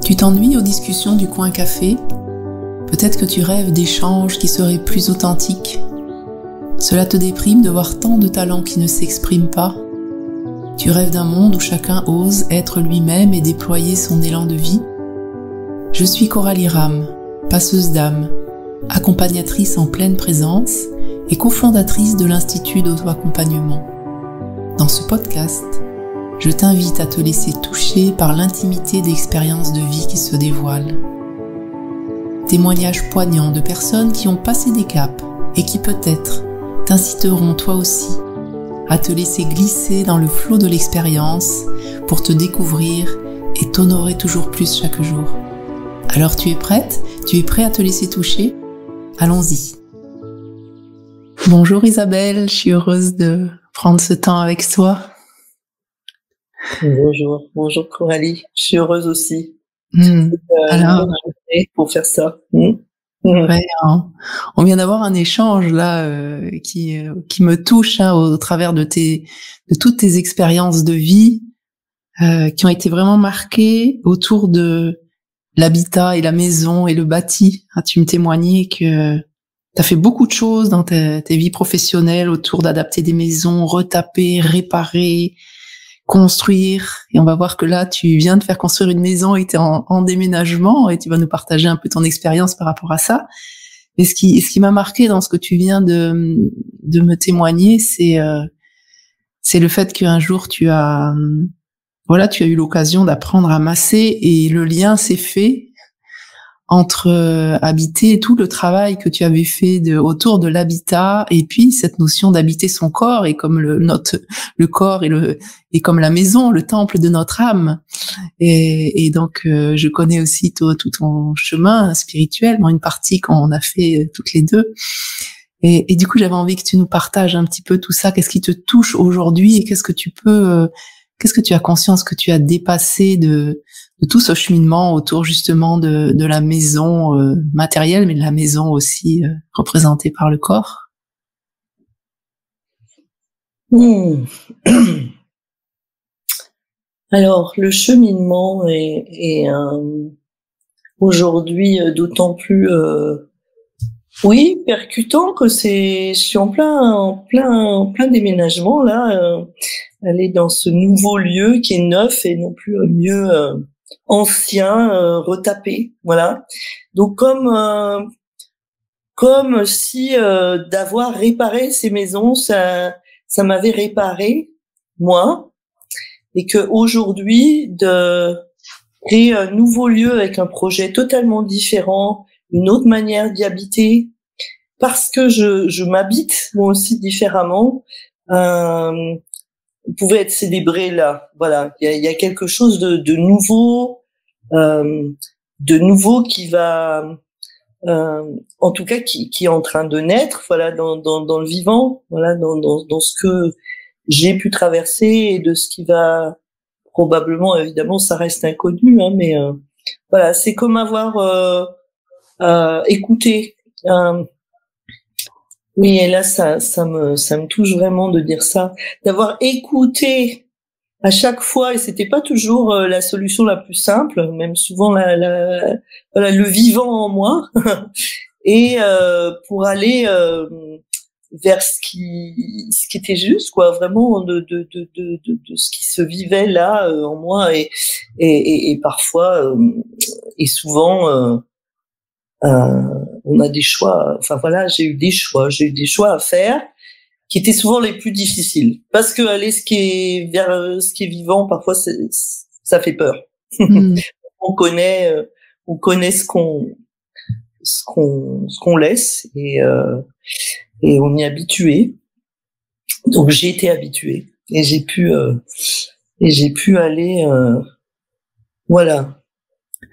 Tu t'ennuies aux discussions du coin café? Peut-être que tu rêves d'échanges qui seraient plus authentiques. Cela te déprime de voir tant de talents qui ne s'expriment pas. Tu rêves d'un monde où chacun ose être lui-même et déployer son élan de vie. Je suis Coralie Ram, passeuse d'âme, accompagnatrice en pleine présence et cofondatrice de l'Institut d'auto-accompagnement. Dans ce podcast, je t'invite à te laisser toucher par l'intimité d'expériences de vie qui se dévoilent. Témoignages poignants de personnes qui ont passé des caps et qui peut-être t'inciteront toi aussi à te laisser glisser dans le flot de l'expérience pour te découvrir et t'honorer toujours plus chaque jour. Alors tu es prête? Tu es prêt à te laisser toucher? Allons-y. Bonjour Isabelle, je suis heureuse de prendre ce temps avec toi. Bonjour Coralie, je suis heureuse aussi. Alors, pour faire ça. Ouais, hein. On vient d'avoir un échange là qui me touche au travers de toutes tes expériences de vie qui ont été vraiment marquées autour de l'habitat et la maison et le bâti. Tu me témoignais que tu as fait beaucoup de choses dans tes vies professionnelles autour d'adapter des maisons, retaper, réparer, construire. Et on va voir que là, tu viens de faire construire une maison et tu es en déménagement et tu vas nous partager un peu ton expérience par rapport à ça. Et ce qui m'a marqué dans ce que tu viens de me témoigner, c'est le fait qu'un jour tu as eu l'occasion d'apprendre à masser et le lien s'est fait entre habiter et tout le travail que tu avais fait autour de l'habitat et puis cette notion d'habiter son corps et comme le corps et comme la maison, le temple de notre âme. Et donc je connais aussi tout ton chemin spirituel, une partie qu'on a fait toutes les deux. Et du coup, j'avais envie que tu nous partages un petit peu tout ça. Qu'est-ce qui te touche aujourd'hui et qu'est-ce que tu as conscience que tu as dépassé de tout ce cheminement autour justement de la maison matérielle, mais de la maison aussi représentée par le corps? Alors, le cheminement est aujourd'hui d'autant plus percutant que je suis en plein déménagement là, aller dans ce nouveau lieu qui est neuf et non plus un lieu ancien, retapé, voilà. Donc comme si d'avoir réparé ces maisons, ça m'avait réparé moi, et que aujourd'hui de créer un nouveau lieu avec un projet totalement différent, une autre manière d'y habiter, parce que je m'habite moi aussi différemment, pouvait être célébré là. Voilà, il y a quelque chose de nouveau, qui va, en tout cas qui est en train de naître, voilà, dans le vivant, voilà, dans ce que j'ai pu traverser et de ce qui va probablement, évidemment, ça reste inconnu, mais voilà, c'est comme avoir écouté. Oui, et là, ça me touche vraiment de dire ça, d'avoir écouté à chaque fois, et c'était pas toujours la solution la plus simple, même souvent voilà, le vivant en moi, et pour aller vers ce qui était juste, quoi, vraiment de ce qui se vivait là en moi, et parfois et souvent. On a des choix, enfin voilà, j'ai eu des choix à faire qui étaient souvent les plus difficiles, parce que aller vers ce qui est vivant, parfois ça fait peur. On connaît ce qu'on laisse, et on y est habitué. Donc j'ai été habituée et j'ai pu aller voilà,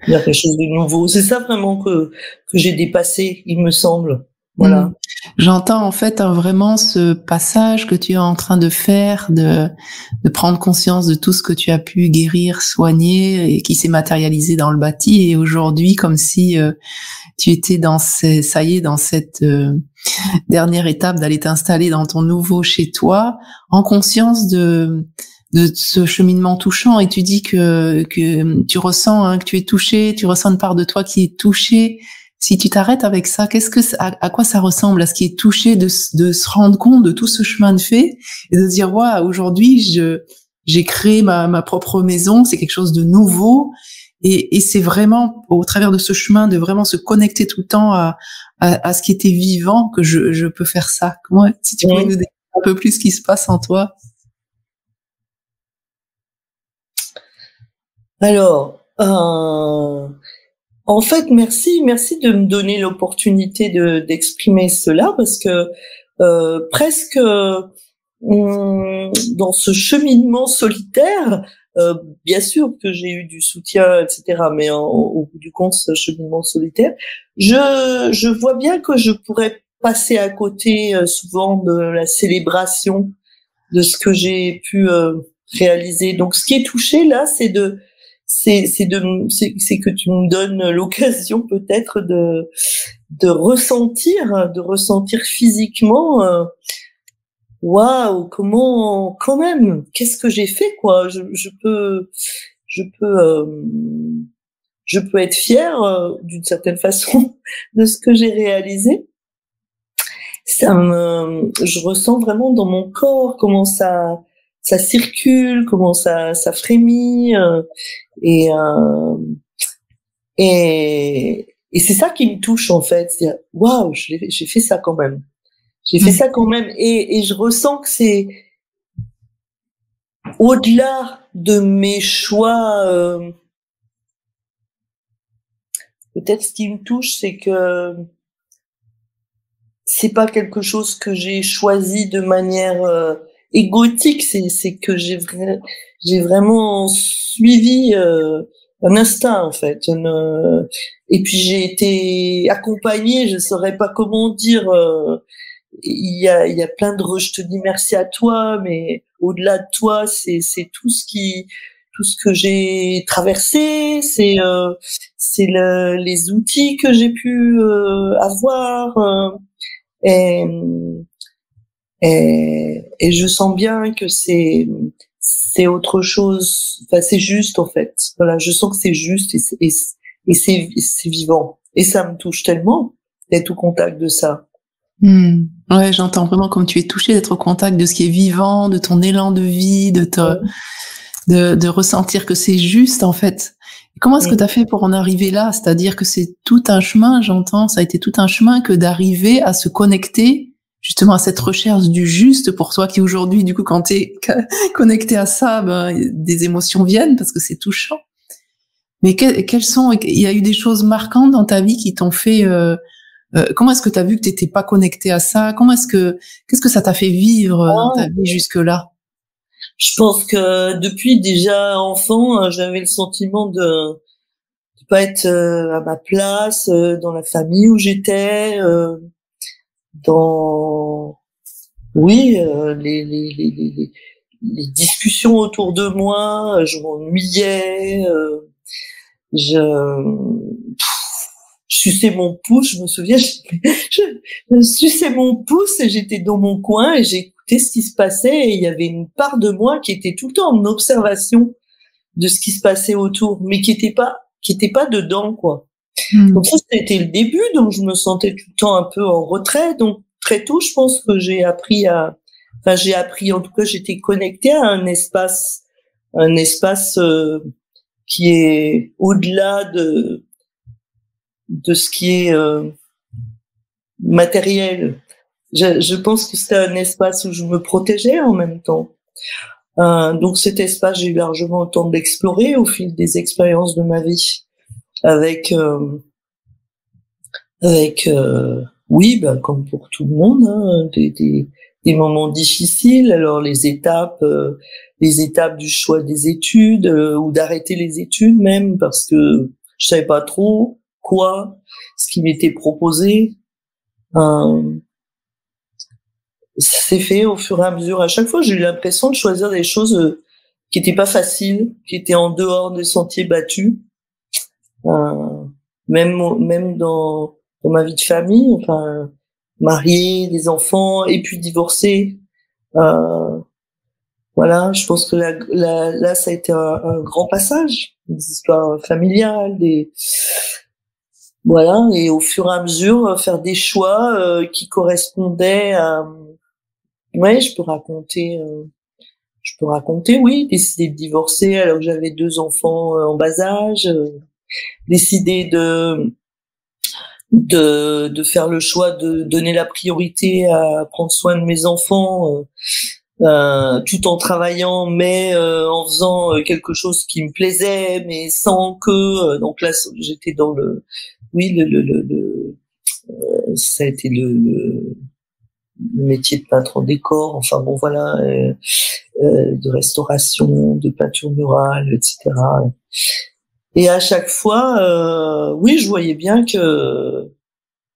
il y a quelque chose de nouveau. C'est ça vraiment que j'ai dépassé, il me semble. Voilà. J'entends en fait vraiment ce passage que tu es en train de faire, de prendre conscience de tout ce que tu as pu guérir, soigner et qui s'est matérialisé dans le bâti. Et aujourd'hui, comme si tu étais dans cette dernière étape d'aller t'installer dans ton nouveau chez toi, en conscience de de ce cheminement touchant, et tu dis que tu ressens, hein, que tu es touché, tu ressens une part de toi qui est touchée. Si tu t'arrêtes avec ça, à quoi ça ressemble, à ce qui est touché, de se rendre compte de tout ce chemin de fait et de dire, waouh, aujourd'hui, j'ai créé ma propre maison, c'est quelque chose de nouveau, et c'est vraiment au travers de ce chemin de vraiment se connecter tout le temps à ce qui était vivant que je peux faire ça. Comment, si tu pouvais nous dire un peu plus ce qui se passe en toi? Alors, en fait, merci de me donner l'opportunité d'exprimer cela, parce que presque dans ce cheminement solitaire, bien sûr que j'ai eu du soutien, etc., mais au bout du compte, ce cheminement solitaire, je vois bien que je pourrais passer à côté souvent de la célébration de ce que j'ai pu réaliser. Donc, ce qui est touché là, c'est que tu me donnes l'occasion peut-être de ressentir physiquement. Waouh, comment, quand même, qu'est-ce que j'ai fait, quoi. Je peux être fière d'une certaine façon de ce que j'ai réalisé. Je ressens vraiment dans mon corps comment ça circule, comment ça frémit, et c'est ça qui me touche, en fait. C'est, waouh, j'ai fait ça quand même. J'ai fait ça quand même, et je ressens que c'est au-delà de mes choix. Peut-être ce qui me touche, c'est que c'est pas quelque chose que j'ai choisi de manière égotique. C'est que j'ai vraiment suivi un instinct, en fait. Et puis j'ai été accompagnée. Je saurais pas comment dire. Il y a plein de je te dis merci à toi, mais au-delà de toi, c'est tout ce que j'ai traversé, c'est les outils que j'ai pu avoir, et je sens bien que c'est autre chose. Enfin, c'est juste, en fait. Voilà, je sens que c'est juste, et c'est vivant, et ça me touche tellement d'être au contact de ça. Ouais, j'entends vraiment comme tu es touché d'être au contact de ce qui est vivant, de ton élan de vie, de ressentir que c'est juste, en fait. Et comment est-ce que tu as fait pour en arriver là? C'est-à-dire que c'est tout un chemin, j'entends, ça a été tout un chemin que d'arriver à se connecter justement à cette recherche du juste pour toi, qui aujourd'hui, du coup, quand tu es connecté à ça, des émotions viennent parce que c'est touchant. Mais il y a eu des choses marquantes dans ta vie qui t'ont fait comment est-ce que tu as vu que tu n'étais pas connecté à ça? Qu'est-ce que ça t'a fait vivre dans ta vie jusque-là? Je pense que depuis déjà enfant, j'avais le sentiment de pas être à ma place dans la famille où j'étais, dans les discussions autour de moi, je m'ennuyais, je suçais mon pouce, je me souviens, je suçais mon pouce et j'étais dans mon coin et j'écoutais ce qui se passait, et il y avait une part de moi qui était tout le temps en observation de ce qui se passait autour, mais qui était pas dedans, quoi. Donc ça, c'était le début, donc je me sentais tout le temps un peu en retrait. Donc très tôt, je pense que j'ai appris, en tout cas, j'étais connectée à un espace qui est au-delà de ce qui est matériel. Je pense que c'était un espace où je me protégeais en même temps. Donc cet espace, j'ai eu largement le temps de l'explorer au fil des expériences de ma vie, avec comme pour tout le monde, hein, des moments difficiles. Alors les étapes du choix des études, ou d'arrêter les études même, parce que je savais pas trop ce qui m'était proposé. C'est fait au fur et à mesure. À chaque fois, j'ai eu l'impression de choisir des choses qui étaient pas faciles, qui étaient en dehors des sentiers battus. Même dans ma vie de famille, enfin, mariée, des enfants, et puis divorcée. voilà, je pense que là, ça a été un grand passage, des histoires familiales, voilà, et au fur et à mesure, faire des choix qui correspondaient à. Ouais, je peux raconter, oui, décider de divorcer alors que j'avais 2 enfants en bas âge, décider de faire le choix de donner la priorité à prendre soin de mes enfants, tout en travaillant, mais en faisant quelque chose qui me plaisait, mais sans que. Donc là, j'étais dans oui, ça a été le métier de peintre en décor. Enfin bon, voilà, de restauration, de peinture murale, etc. Et à chaque fois, oui, je voyais bien que,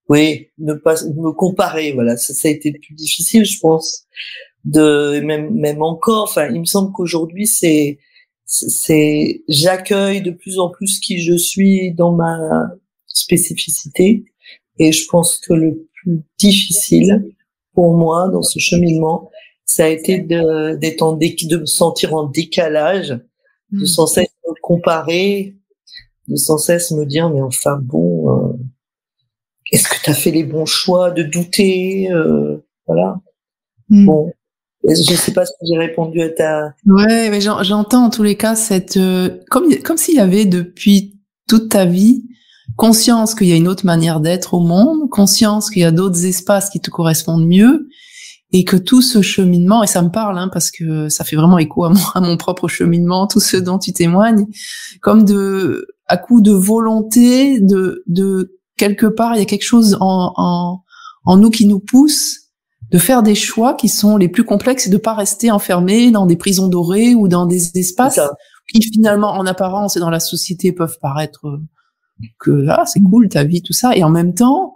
oui, ne pas me comparer. Voilà, ça a été le plus difficile, je pense. Même encore. Enfin, il me semble qu'aujourd'hui, j'accueille de plus en plus qui je suis dans ma spécificité. Et je pense que le plus difficile pour moi dans ce cheminement, ça a été de me sentir en décalage, de sans cesse me comparer, de sans cesse me dire mais enfin bon, est-ce que tu as fait les bons choix, de douter, voilà. Bon, je sais pas si j'ai répondu à ta. Ouais, mais j'entends en tous les cas comme s'il y avait depuis toute ta vie conscience qu'il y a une autre manière d'être au monde, conscience qu'il y a d'autres espaces qui te correspondent mieux, et que tout ce cheminement, et ça me parle, hein, parce que ça fait vraiment écho à mon propre cheminement, tout ce dont tu témoignes, comme à coup de volonté, de quelque part, il y a quelque chose en nous qui nous pousse de faire des choix qui sont les plus complexes et de pas rester enfermés dans des prisons dorées ou dans des espaces qui finalement, en apparence et dans la société, peuvent paraître que c'est cool ta vie, tout ça, et en même temps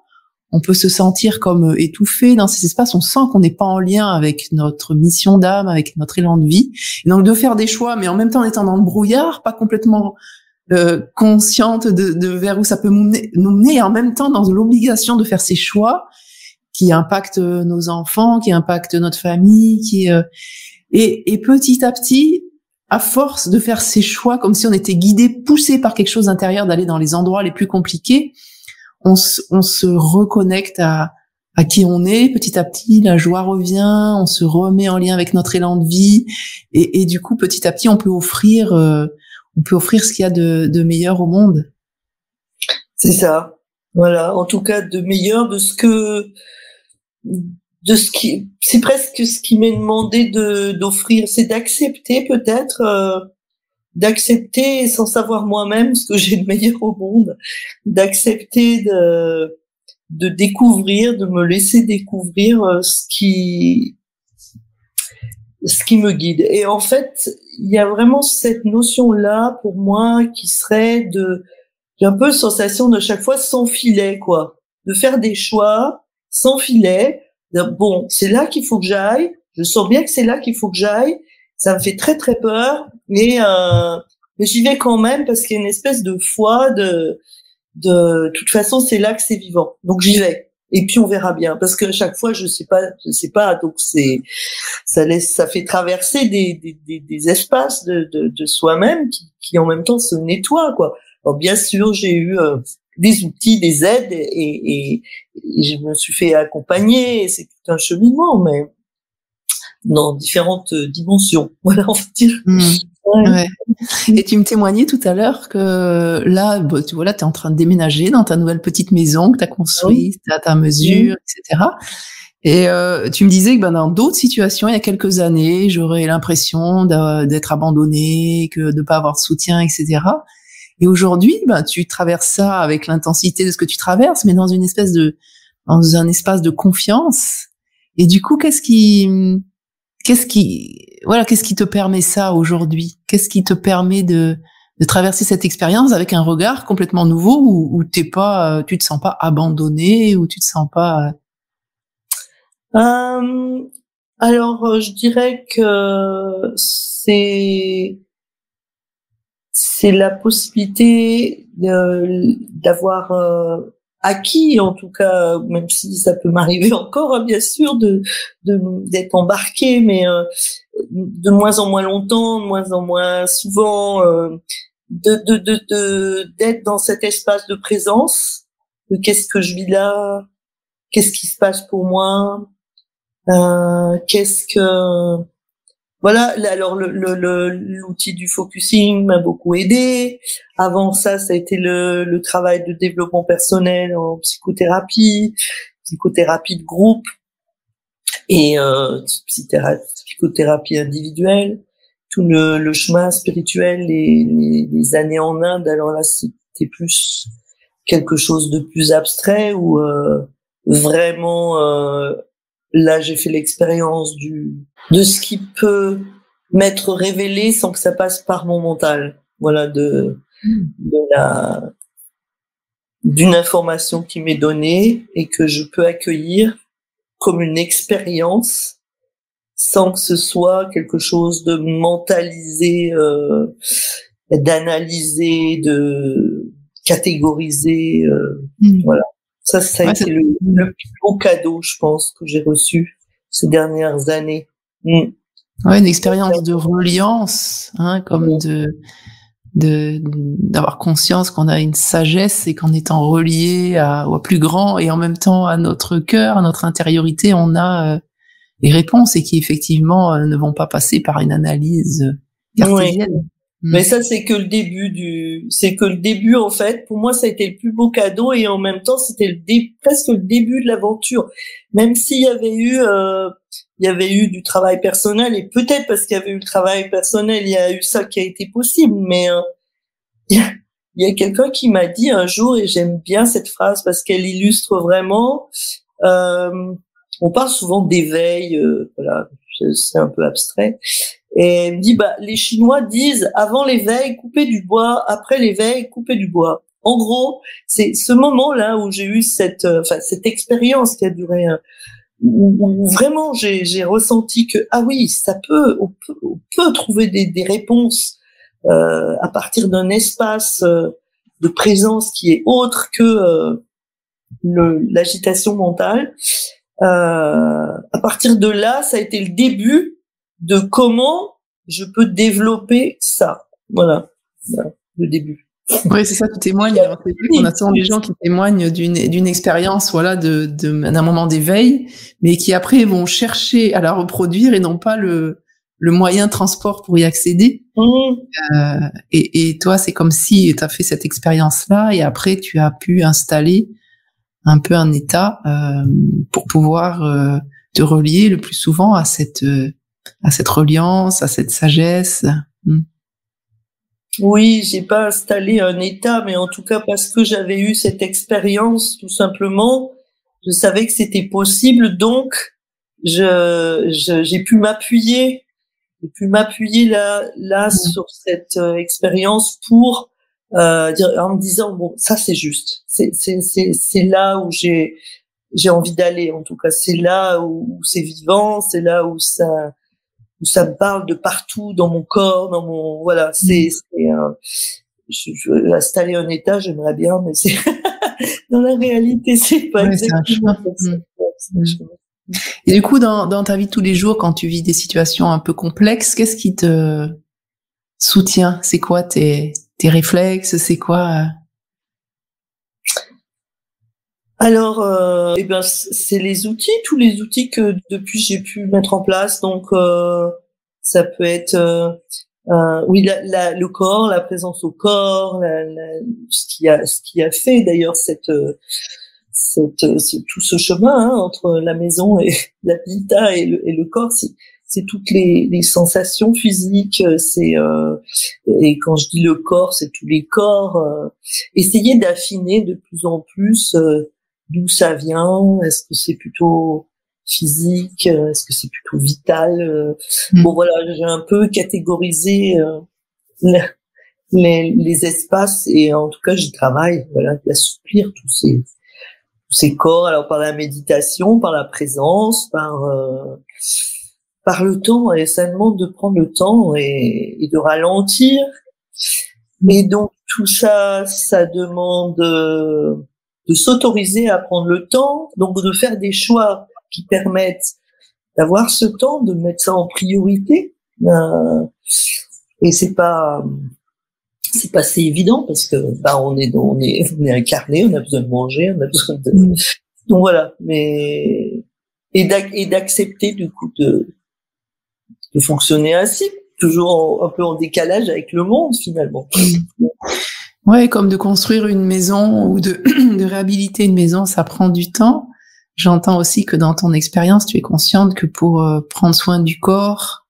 on peut se sentir comme étouffé dans ces espaces, on sent qu'on n'est pas en lien avec notre mission d'âme, avec notre élan de vie, et donc de faire des choix mais en même temps en étant dans le brouillard, pas complètement consciente de vers où ça peut nous mener, et en même temps dans l'obligation de faire ces choix qui impactent nos enfants, qui impactent notre famille, et petit à petit, à force de faire ces choix comme si on était guidé, poussé par quelque chose d'intérieur, d'aller dans les endroits les plus compliqués, on se reconnecte à qui on est. Petit à petit, la joie revient, on se remet en lien avec notre élan de vie, et du coup, petit à petit, on peut offrir ce qu'il y a de meilleur au monde. C'est ça. Voilà. En tout cas, de meilleur, c'est presque ce qui m'est demandé d'offrir, c'est d'accepter peut-être, d'accepter sans savoir moi-même ce que j'ai de meilleur au monde, d'accepter de découvrir, de me laisser découvrir ce qui me guide. Et en fait, il y a vraiment cette notion-là pour moi qui serait j'ai un peu la sensation de chaque fois sans filet, quoi, de faire des choix sans filet. Bon, c'est là qu'il faut que j'aille. Je sens bien que c'est là qu'il faut que j'aille. Ça me fait très très peur, mais j'y vais quand même parce qu'il y a une espèce de foi de toute façon c'est là que c'est vivant. Donc j'y vais. Et puis on verra bien parce que à chaque fois je sais pas. Donc ça fait traverser des espaces de soi-même qui en même temps se nettoient, quoi. Alors bien sûr j'ai eu des outils, des aides et je me suis fait accompagner. C'est tout un cheminement, mais dans différentes dimensions. Voilà, on va dire. Ouais. Et tu me témoignais tout à l'heure que là, tu vois, là, t'es en train de déménager dans ta nouvelle petite maison que t'as construite à ta mesure, etc. Et tu me disais que dans d'autres situations, il y a quelques années, j'aurais l'impression d'être abandonnée, de pas avoir de soutien, etc. Et aujourd'hui, tu traverses ça avec l'intensité de ce que tu traverses, mais dans un espace de confiance. Et du coup, qu'est-ce qui te permet ça aujourd'hui? Qu'est-ce qui te permet de traverser cette expérience avec un regard complètement nouveau où tu te sens pas abandonné, où tu te sens pas. Alors, je dirais que c'est la possibilité d'avoir acquis, en tout cas, même si ça peut m'arriver encore, hein, bien sûr, d'être embarqué, mais de moins en moins longtemps, de moins en moins souvent, d'être dans cet espace de présence, de qu'est-ce que je vis là, qu'est-ce qui se passe pour moi, qu'est-ce que voilà. Alors l'outil du focusing m'a beaucoup aidé. Avant ça a été le travail de développement personnel en psychothérapie de groupe et psychothérapie individuelle. Tout le chemin spirituel, les années en Inde. Alors là, c'était plus quelque chose de plus abstrait où vraiment là j'ai fait l'expérience de ce qui peut m'être révélé sans que ça passe par mon mental. Voilà, d'une information qui m'est donnée et que je peux accueillir comme une expérience sans que ce soit quelque chose de mentalisé, d'analysé, de catégorisé. Voilà. Ça a été le plus beau cadeau, je pense, que j'ai reçu ces dernières années. Ouais, une expérience de reliance, hein, comme d'avoir conscience qu'on a une sagesse et qu'en étant relié au plus grand et en même temps à notre cœur, à notre intériorité, on a les réponses et qui effectivement ne vont pas passer par une analyse cartésienne. Oui. Mais ça, c'est que le début, en fait. Pour moi, ça a été le plus beau cadeau et en même temps, c'était presque le début de l'aventure. Même s'il y avait eu du travail personnel et peut-être parce qu'il y avait eu le travail personnel, il y a eu ça qui a été possible. Mais il y a quelqu'un qui m'a dit un jour, et j'aime bien cette phrase parce qu'elle illustre vraiment. On parle souvent d'éveil, voilà, c'est un peu abstrait. Et elle me dit, les Chinois disent avant l'éveil, couper du bois, après l'éveil, couper du bois. En gros, c'est ce moment-là où j'ai eu cette expérience qui a duré, où vraiment j'ai ressenti que oui, on peut trouver des réponses à partir d'un espace de présence qui est autre que l'agitation mentale. À partir de là, ça a été le début de comment je peux développer ça. Voilà le début. Oui, c'est ça, tu témoignes. On a souvent des gens qui témoignent d'une expérience, voilà, d'un moment d'éveil, mais qui après vont chercher à la reproduire et n'ont pas le moyen de transport pour y accéder. Et toi, c'est comme si tu as fait cette expérience-là et après tu as pu installer un peu un état pour pouvoir te relier le plus souvent à cette reliance, à cette sagesse. Oui, j'ai pas installé un état, mais en tout cas parce que j'avais eu cette expérience, tout simplement, je savais que c'était possible, donc j'ai pu m'appuyer là sur cette expérience pour en me disant bon, ça c'est juste, c'est là où j'ai envie d'aller, en tout cas c'est là où c'est vivant, c'est là où ça me parle de partout dans mon corps, dans mon voilà, je veux installer un état, j'aimerais bien, mais c'est dans la réalité c'est pas exactement comme ça. Et du coup, dans ta vie de tous les jours, quand tu vis des situations un peu complexes, qu'est-ce qui te soutient? C'est quoi tes réflexes? C'est quoi Alors, c'est tous les outils que depuis j'ai pu mettre en place. Donc, ça peut être, oui, le corps, la présence au corps, ce qui a fait d'ailleurs tout ce chemin entre la maison et l'habitat et le corps. C'est toutes les sensations physiques. Et quand je dis le corps, c'est tous les corps. Essayer d'affiner de plus en plus. D'où ça vient? Est-ce que c'est plutôt physique? Est-ce que c'est plutôt vital? Bon voilà, j'ai un peu catégorisé les espaces et en tout cas j'y travaille. Voilà, d'assouplir tous ces corps. Alors par la méditation, par la présence, par le temps. Et ça demande de prendre le temps et de ralentir. Et donc tout ça, ça demande de s'autoriser à prendre le temps, donc de faire des choix qui permettent d'avoir ce temps, de mettre ça en priorité, Et c'est pas si évident parce que on est incarné, on a besoin de manger, on a besoin de donc voilà, mais et d'accepter du coup de fonctionner ainsi, toujours un peu en décalage avec le monde finalement. Ouais, comme de construire une maison ou de réhabiliter une maison, ça prend du temps. J'entends aussi que dans ton expérience, tu es consciente que pour prendre soin du corps,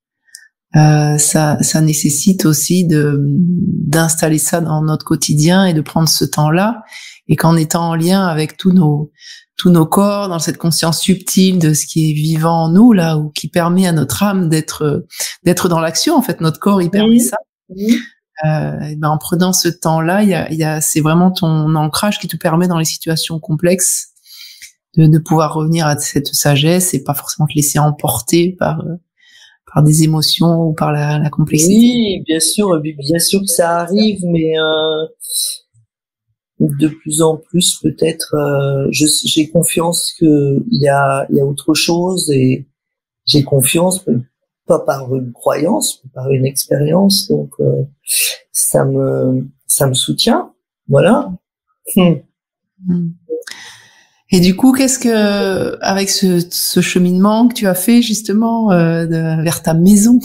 ça nécessite aussi d'installer ça dans notre quotidien et de prendre ce temps-là, et qu'en étant en lien avec tous nos corps, dans cette conscience subtile de ce qui est vivant en nous là, ou qui permet à notre âme d'être dans l'action. En fait, notre corps il permet ça. En prenant ce temps-là, c'est vraiment ton ancrage qui te permet dans les situations complexes de pouvoir revenir à cette sagesse et pas forcément te laisser emporter par des émotions ou par la complexité. Oui, bien sûr que ça arrive, mais de plus en plus peut-être j'ai confiance que il y a autre chose, et j'ai confiance pas par une croyance, mais par une expérience, donc ça me soutient, voilà. Et du coup, qu'est-ce que, avec ce cheminement que tu as fait justement vers ta maison,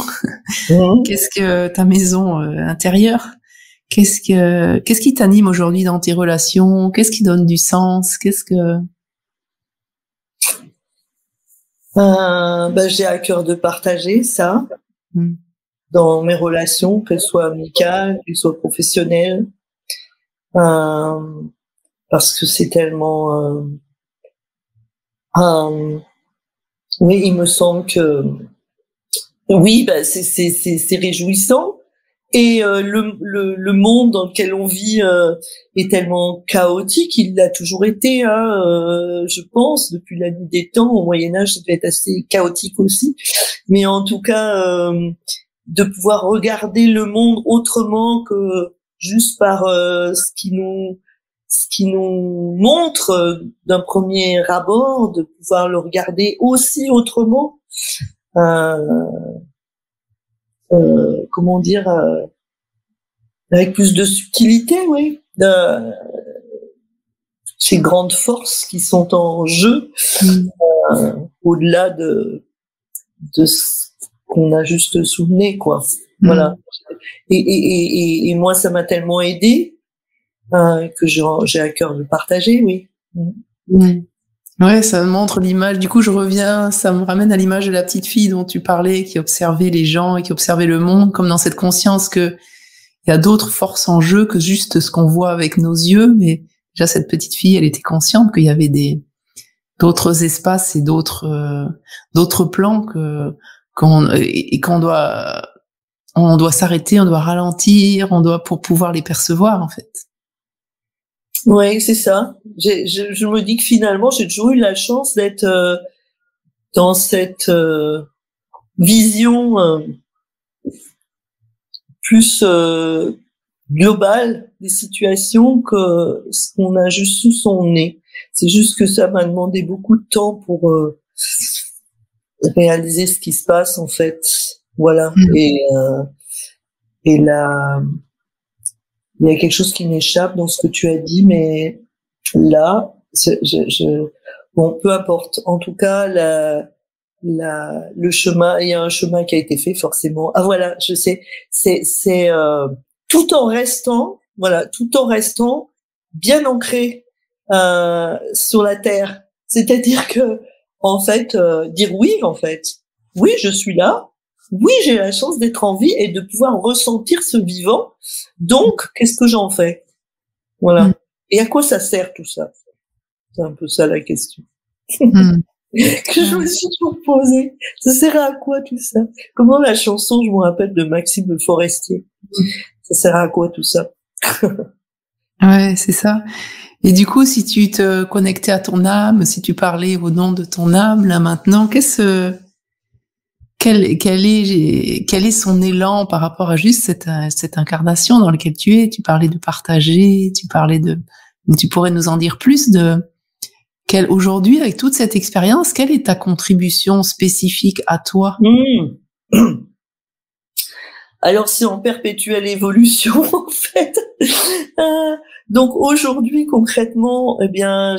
qu'est-ce que ta maison intérieure, qu'est-ce qui t'anime aujourd'hui dans tes relations, qu'est-ce qui donne du sens, j'ai à cœur de partager ça dans mes relations, qu'elles soient amicales, qu'elles soient professionnelles, parce que c'est tellement oui, il me semble que oui, c'est réjouissant, et le monde dans lequel on vit est tellement chaotique. Il l'a toujours été, je pense, depuis la nuit des temps. Au Moyen Âge, ça devait être assez chaotique aussi, mais en tout cas, de pouvoir regarder le monde autrement que juste par ce qui nous montre d'un premier abord, de pouvoir le regarder aussi autrement, comment dire, avec plus de subtilité, oui, ces grandes forces qui sont en jeu, au-delà de ce qu'on a juste souligné, quoi. Voilà. Et moi, ça m'a tellement aidé que j'ai à cœur de partager, oui. Ouais, ça me montre l'image. Du coup, ça me ramène à l'image de la petite fille dont tu parlais, qui observait les gens et qui observait le monde, comme dans cette conscience que il y a d'autres forces en jeu que juste ce qu'on voit avec nos yeux. Mais déjà, cette petite fille, elle était consciente qu'il y avait d'autres espaces et d'autres plans qu'on doit s'arrêter, on doit ralentir, pour pouvoir les percevoir, en fait. Ouais, c'est ça. Je me dis que finalement, j'ai toujours eu la chance d'être dans cette vision plus globale des situations que ce qu'on a juste sous son nez. C'est juste que ça m'a demandé beaucoup de temps pour réaliser ce qui se passe, en fait. Voilà. Et là, il y a quelque chose qui m'échappe dans ce que tu as dit, mais là, bon, peu importe. En tout cas, le chemin, il y a un chemin qui a été fait, forcément. Ah, voilà, je sais. C'est tout en restant bien ancré sur la terre. C'est-à-dire que, en fait, dire oui, en fait. Oui, je suis là. Oui, j'ai la chance d'être en vie et de pouvoir ressentir ce vivant. Donc, qu'est-ce que j'en fais? Voilà. Et à quoi ça sert tout ça? C'est un peu ça la question que je me suis toujours posée. Ça sert à quoi tout ça? Comment la chanson, je me rappelle, de Maxime Le Forestier. Ça sert à quoi tout ça? Ouais, c'est ça. Et du coup, si tu te connectais à ton âme, si tu parlais au nom de ton âme, là maintenant, quel est son élan par rapport à juste cette incarnation dans laquelle tu es? Tu parlais de partager, mais tu pourrais nous en dire plus aujourd'hui, avec toute cette expérience, quelle est ta contribution spécifique à toi? Alors c'est en perpétuelle évolution en fait. Donc aujourd'hui concrètement, eh bien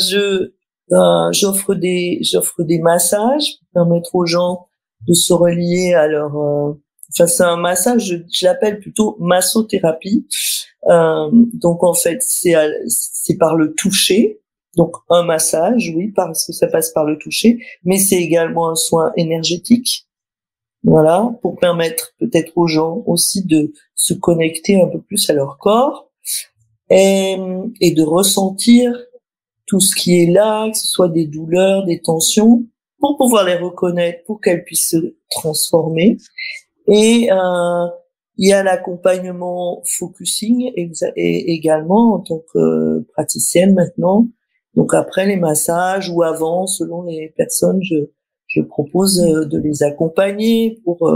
j'offre des massages pour permettre aux gens de se relier à leur enfin c'est un massage, je l'appelle plutôt massothérapie. Donc en fait c'est par le toucher. Donc un massage, oui, parce que ça passe par le toucher, mais c'est également un soin énergétique. Voilà, pour permettre peut-être aux gens aussi de se connecter un peu plus à leur corps et de ressentir tout ce qui est là, que ce soit des douleurs, des tensions, pour pouvoir les reconnaître, pour qu'elles puissent se transformer. Et il y a l'accompagnement focusing et également en tant que praticienne maintenant. Donc après les massages ou avant, selon les personnes, je propose de les accompagner pour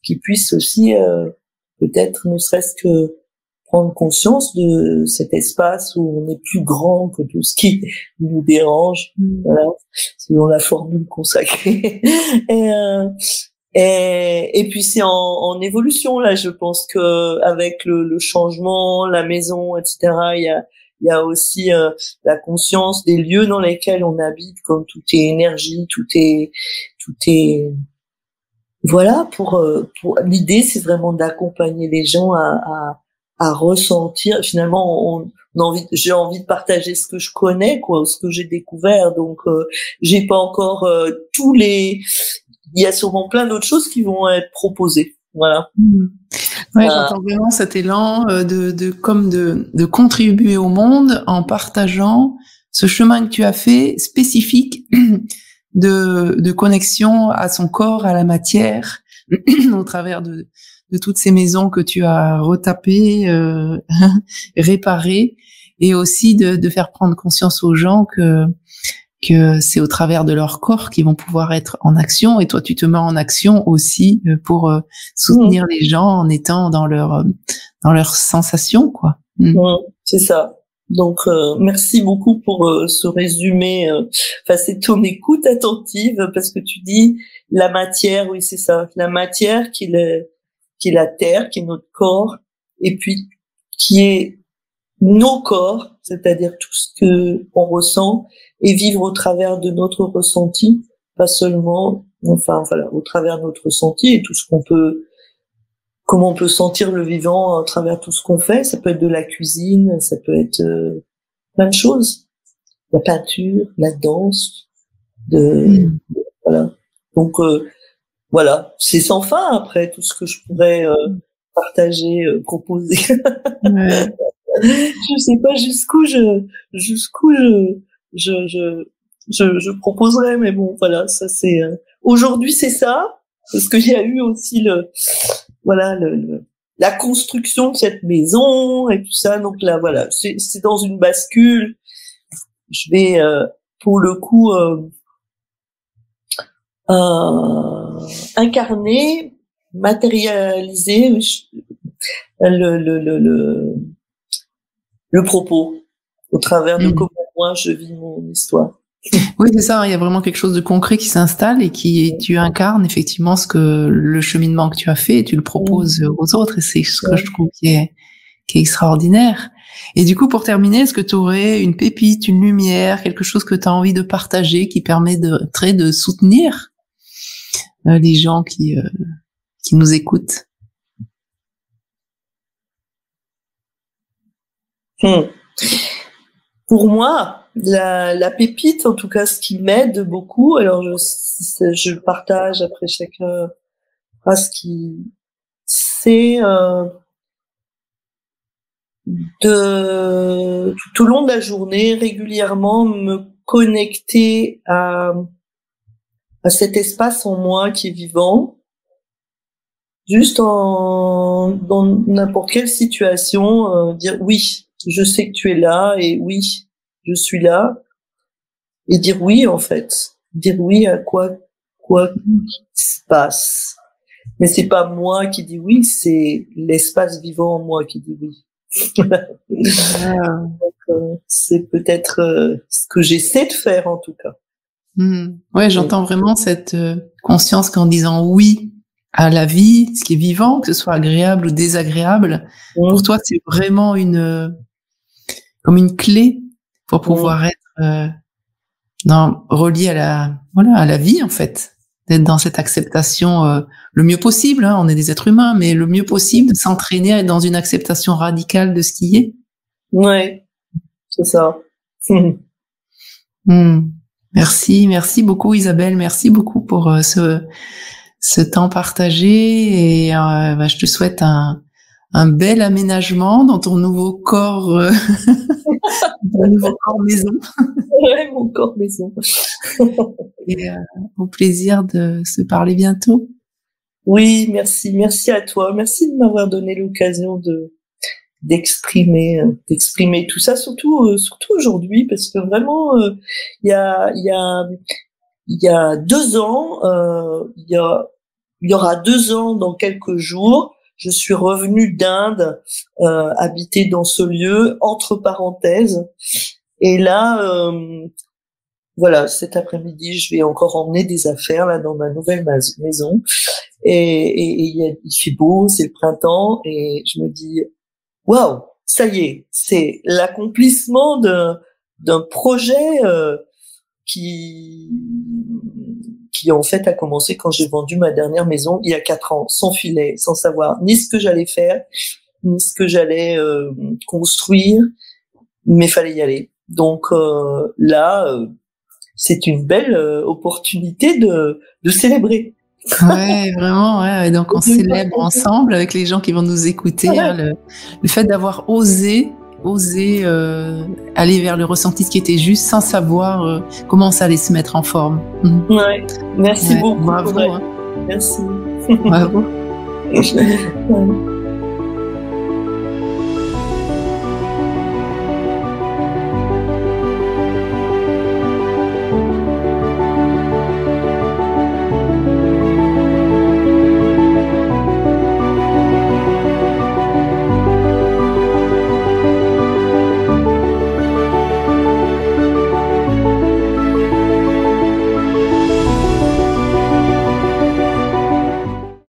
qu'ils puissent aussi peut-être ne serait-ce que prendre conscience de cet espace où on est plus grand que tout ce qui nous dérange, voilà, selon la formule consacrée. Et puis c'est en évolution là. Je pense que avec le changement, la maison, etc. Il y a aussi la conscience des lieux dans lesquels on habite, comme tout est énergie, tout est voilà. Pour l'idée, c'est vraiment d'accompagner les gens à ressentir. Finalement, j'ai envie de partager ce que je connais, quoi, ce que j'ai découvert. Donc, j'ai pas encore tous les. Il y a sûrement plein d'autres choses qui vont être proposées. Voilà. Ouais, j'entends vraiment cet élan de contribuer au monde en partageant ce chemin que tu as fait spécifique de connexion à son corps, à la matière, au travers de toutes ces maisons que tu as retapées, réparées, et aussi de faire prendre conscience aux gens que c'est au travers de leur corps qu'ils vont pouvoir être en action, et toi tu te mets en action aussi pour soutenir les gens en étant dans leurs sensations, quoi. C'est ça. Donc merci beaucoup pour ce résumé. Enfin c'est ton écoute attentive, parce que tu dis la matière, oui c'est ça, la matière qui est la terre, qui est notre corps, et puis qui est nos corps, c'est-à-dire tout ce que on ressent, et vivre au travers de notre ressenti, pas seulement, enfin voilà, au travers de notre ressenti et tout ce qu'on peut, comment on peut sentir le vivant à travers tout ce qu'on fait. Ça peut être de la cuisine, ça peut être plein de choses, la peinture, la danse, voilà. Donc voilà, c'est sans fin après tout ce que je pourrais partager, proposer. Ouais. Je sais pas jusqu'où je proposerai, mais bon, voilà, ça c'est aujourd'hui c'est ça, parce que j'ai eu aussi la construction de cette maison et tout ça, donc là voilà, c'est dans une bascule. Je vais pour le coup incarner, matérialiser le propos au travers de comment moi je vis mon histoire. Oui, c'est ça. Il y a vraiment quelque chose de concret qui s'installe et tu incarnes effectivement le cheminement que tu as fait, et tu le proposes aux autres, et c'est ce que je trouve qui est extraordinaire. Et du coup, pour terminer, est-ce que tu aurais une pépite, une lumière, quelque chose que tu as envie de partager qui permet de soutenir les gens qui nous écoutent? Pour moi, la pépite, en tout cas, ce qui m'aide beaucoup, alors je partage après chacun ce qui, c'est de tout au long de la journée, régulièrement me connecter à cet espace en moi qui est vivant, juste dans n'importe quelle situation, dire oui, je sais que tu es là, et oui, je suis là, et dire oui en fait, dire oui à quoi qui se passe. Mais c'est pas moi qui dis oui, c'est l'espace vivant en moi qui dit oui. Donc, c'est peut-être ce que j'essaie de faire en tout cas. Ouais, j'entends vraiment cette conscience qu'en disant oui à la vie, ce qui est vivant, que ce soit agréable ou désagréable. Pour toi, c'est vraiment comme une clé pour pouvoir être relié à la vie, en fait. D'être dans cette acceptation le mieux possible, hein, on est des êtres humains, mais le mieux possible, de s'entraîner à être dans une acceptation radicale de ce qui est. Ouais, c'est ça. Merci beaucoup Isabelle, merci beaucoup pour ce temps partagé et je te souhaite un bel aménagement dans ton nouveau corps, ton nouveau corps maison. Ouais, mon corps maison. Et au plaisir de se parler bientôt. Oui, merci à toi, merci de m'avoir donné l'occasion d'exprimer tout ça, surtout aujourd'hui, parce que vraiment il y a 2 ans, il y aura 2 ans dans quelques jours, je suis revenue d'Inde, habiter dans ce lieu, entre parenthèses, et là voilà, cet après-midi, je vais encore emmener des affaires là dans ma nouvelle maison, et il fait beau, c'est le printemps, et je me dis waouh, ça y est, c'est l'accomplissement d'un projet qui en fait a commencé quand j'ai vendu ma dernière maison il y a 4 ans, sans filet, sans savoir ni ce que j'allais faire, ni ce que j'allais construire, mais fallait y aller. Donc là, c'est une belle opportunité de célébrer. Ouais, vraiment, ouais. Donc on célèbre ensemble avec les gens qui vont nous écouter, ouais. Hein, le fait d'avoir osé aller vers le ressenti, ce qui était juste, sans savoir comment ça allait se mettre en forme. Ouais, merci beaucoup. Bravo. Hein. Merci. Bravo. Ouais.